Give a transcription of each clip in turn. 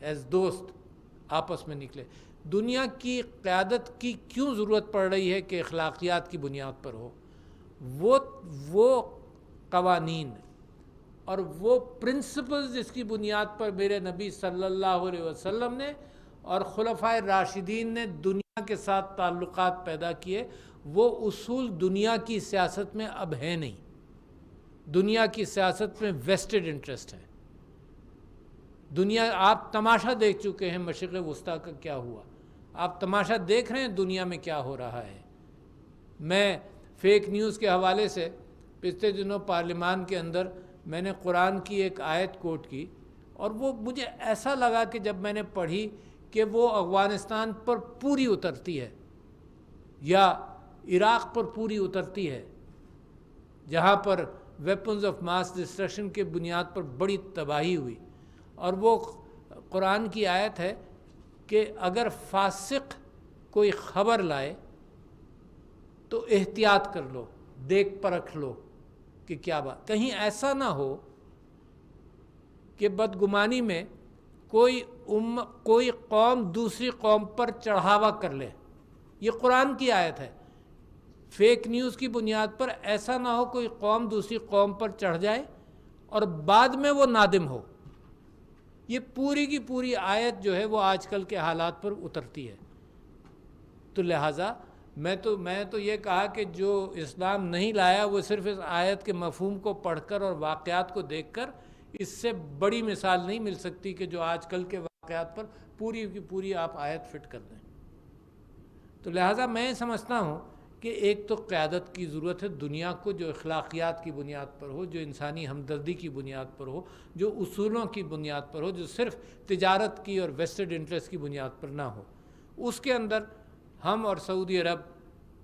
As دوست آپس میں نکلے. دنیا کی قیادت کی کیوں ضرورت پڑ رہی ہے کہ اخلاقیات کی بنیاد پر ہو؟ وہ قوانین اور وہ پرنسپلز جس کی بنیاد پر میرے نبی صلی اللہ علیہ وسلم نے اور خلفائے راشدین نے دنیا کے ساتھ تعلقات پیدا کیے، وہ اصول دنیا کی سیاست میں اب ہے نہیں. دنیا کی سیاست میں ویسٹڈ انٹرسٹ ہے. دنیا، آپ تماشا دیکھ چکے ہیں مشرق وسطیٰ کا کیا ہوا، آپ تماشا دیکھ رہے ہیں دنیا میں کیا ہو رہا ہے. میں فیک نیوز کے حوالے سے پچھلے دنوں پارلیمان کے اندر میں نے قرآن کی ایک آیت کوٹ کی، اور وہ مجھے ایسا لگا کہ جب میں نے پڑھی کہ وہ افغانستان پر پوری اترتی ہے یا عراق پر پوری اترتی ہے، جہاں پر ویپنز آف ماس ڈسٹرکشن کے بنیاد پر بڑی تباہی ہوئی. اور وہ قرآن کی آیت ہے کہ اگر فاسق کوئی خبر لائے تو احتیاط کر لو، دیکھ پرکھ لو کہ کیا بات، کہیں ایسا نہ ہو کہ بدگمانی میں کوئی قوم دوسری قوم پر چڑھاوا کر لے. یہ قرآن کی آیت ہے. فیک نیوز کی بنیاد پر ایسا نہ ہو کوئی قوم دوسری قوم پر چڑھ جائے اور بعد میں وہ نادم ہو. یہ پوری کی پوری آیت جو ہے وہ آج کل کے حالات پر اترتی ہے. تو لہٰذا میں تو یہ کہا کہ جو اسلام نہیں لایا وہ صرف اس آیت کے مفہوم کو پڑھ کر اور واقعات کو دیکھ کر، اس سے بڑی مثال نہیں مل سکتی کہ جو آج کل کے واقعات پر پوری کی پوری آپ آیت فٹ کر دیں. تو لہٰذا میں سمجھتا ہوں کہ ایک تو قیادت کی ضرورت ہے دنیا کو، جو اخلاقیات کی بنیاد پر ہو، جو انسانی ہمدردی کی بنیاد پر ہو، جو اصولوں کی بنیاد پر ہو، جو صرف تجارت کی اور ویسٹڈ انٹرسٹ کی بنیاد پر نہ ہو. اس کے اندر ہم اور سعودی عرب،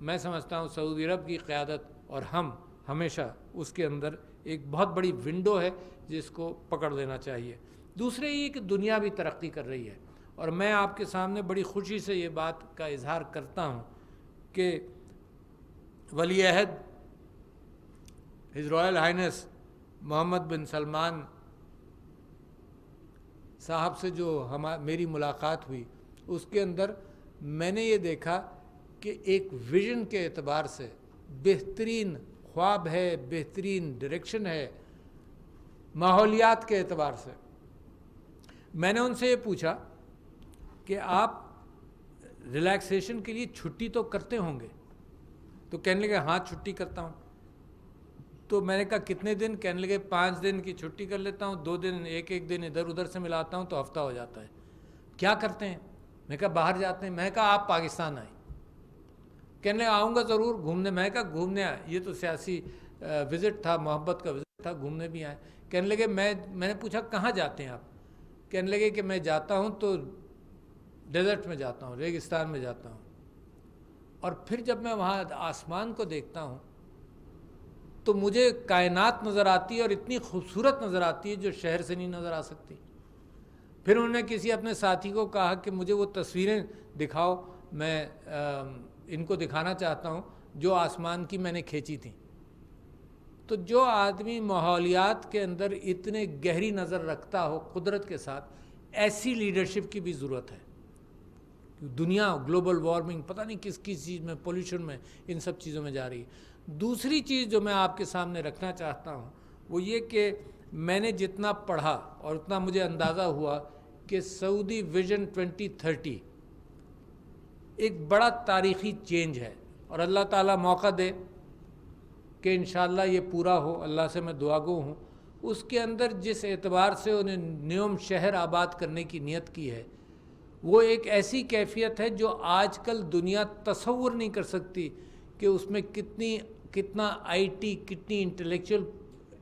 میں سمجھتا ہوں سعودی عرب کی قیادت اور ہم ہمیشہ اس کے اندر ایک بہت بڑی ونڈو ہے جس کو پکڑ لینا چاہیے. دوسرے یہ کہ دنیا بھی ترقی کر رہی ہے، اور میں آپ کے سامنے بڑی خوشی سے یہ بات کا اظہار کرتا ہوں کہ ولی عہد ہز رائل ہائنس محمد بن سلمان صاحب سے جو میری ملاقات ہوئی، اس کے اندر میں نے یہ دیکھا کہ ایک ویژن کے اعتبار سے بہترین خواب ہے، بہترین ڈائریکشن ہے. ماحولیات کے اعتبار سے میں نے ان سے یہ پوچھا کہ آپ ریلیکسیشن کے لیے چھٹی تو کرتے ہوں گے؟ تو کہنے لگے ہاں چھٹی کرتا ہوں. تو میں نے کہا کتنے دن؟ کہنے لگے 5 دن کی چھٹی کر لیتا ہوں، 2 دن ایک دن ادھر ادھر سے ملاتا ہوں تو ہفتہ ہو جاتا ہے. کیا کرتے ہیں؟ میں کہا باہر جاتے ہیں. میں کہا آپ پاکستان آئیں. کہنے لگے آؤں گا ضرور گھومنے. میں کہا گھومنے آئے؟ یہ تو سیاسی وزٹ تھا، محبت کا وزٹ تھا، گھومنے بھی آئے. کہنے لگے میں نے پوچھا کہاں جاتے ہیں آپ؟ کہنے لگے کہ میں جاتا ہوں تو ڈیزرٹ میں جاتا ہوں، ریگستان میں جاتا ہوں، اور پھر جب میں وہاں آسمان کو دیکھتا ہوں تو مجھے کائنات نظر آتی ہے اور اتنی خوبصورت نظر آتی ہے جو شہر سے نہیں نظر آ سکتی. پھر انہوں نے کسی اپنے ساتھی کو کہا کہ مجھے وہ تصویریں دکھاؤ، میں ان کو دکھانا چاہتا ہوں جو آسمان کی میں نے کھینچی تھیں. تو جو آدمی ماحولیات کے اندر اتنے گہری نظر رکھتا ہو قدرت کے ساتھ، ایسی لیڈرشپ کی بھی ضرورت ہے. دنیا گلوبل وارمنگ پتہ نہیں کس چیز میں، پولیوشن میں، ان سب چیزوں میں جا رہی ہے. دوسری چیز جو میں آپ کے سامنے رکھنا چاہتا ہوں وہ یہ کہ میں نے جتنا پڑھا اور اتنا مجھے اندازہ ہوا کہ سعودی ویژن 2030 ایک بڑا تاریخی چینج ہے، اور اللہ تعالیٰ موقع دے کہ انشاءاللہ یہ پورا ہو، اللہ سے میں دعا گو ہوں. اس کے اندر جس اعتبار سے انہیں نیوم شہر آباد کرنے کی نیت کی ہے، وہ ایک ایسی کیفیت ہے جو آج کل دنیا تصور نہیں کر سکتی کہ اس میں کتنا آئی ٹی، کتنی انٹلیکچوئل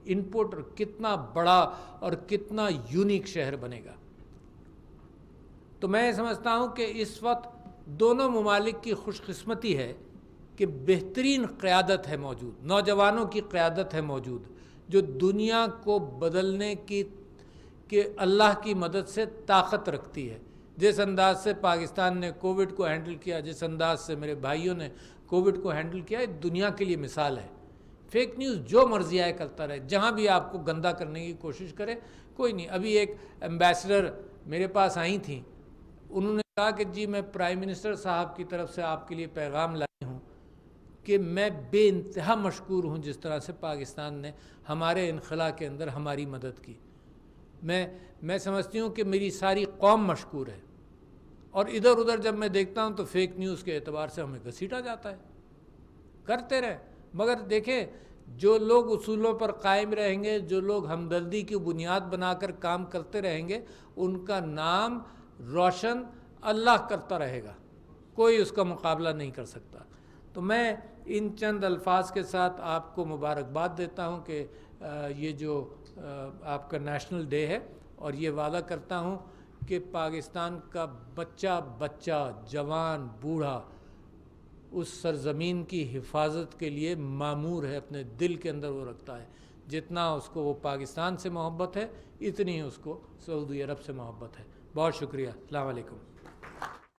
انپٹ اور کتنا بڑا اور کتنا یونیک شہر بنے گا. تو میں سمجھتا ہوں کہ اس وقت دونوں ممالک کی خوش قسمتی ہے کہ بہترین قیادت ہے موجود، نوجوانوں کی قیادت ہے موجود، جو دنیا کو بدلنے کی کہ اللہ کی مدد سے طاقت رکھتی ہے. جس انداز سے پاکستان نے کووڈ کو ہینڈل کیا، جس انداز سے میرے بھائیوں نے کووڈ کو ہینڈل کیا، دنیا کے لیے مثال ہے. فیک نیوز جو مرضی آئے کرتا رہے، جہاں بھی آپ کو گندہ کرنے کی کوشش کرے، کوئی نہیں. ابھی ایک ایمبیسڈر میرے پاس آئی تھیں، انہوں نے کہا کہ جی میں پرائم منسٹر صاحب کی طرف سے آپ کے لیے پیغام لائی ہوں کہ میں بے انتہا مشکور ہوں جس طرح سے پاکستان نے ہمارے انخلا کے اندر ہماری مدد کی. میں سمجھتی ہوں کہ میری ساری قوم مشکور ہے، اور ادھر ادھر جب میں دیکھتا ہوں تو فیک نیوز کے اعتبار سے ہمیں گھسیٹا جاتا ہے. کرتے رہیں، مگر دیکھیں جو لوگ اصولوں پر قائم رہیں گے، جو لوگ ہمدردی کی بنیاد بنا کر کام کرتے رہیں گے، ان کا نام روشن اللہ کرتا رہے گا، کوئی اس کا مقابلہ نہیں کر سکتا. تو میں ان چند الفاظ کے ساتھ آپ کو مبارکباد دیتا ہوں کہ یہ جو آپ کا نیشنل ڈے ہے، اور یہ وعدہ کرتا ہوں کہ پاکستان کا بچہ جوان بوڑھا اس سرزمین کی حفاظت کے لیے مامور ہے، اپنے دل کے اندر وہ رکھتا ہے. جتنا اس کو وہ پاکستان سے محبت ہے اتنی ہی اس کو سعودی عرب سے محبت ہے. بہت شکریہ. السلام علیکم.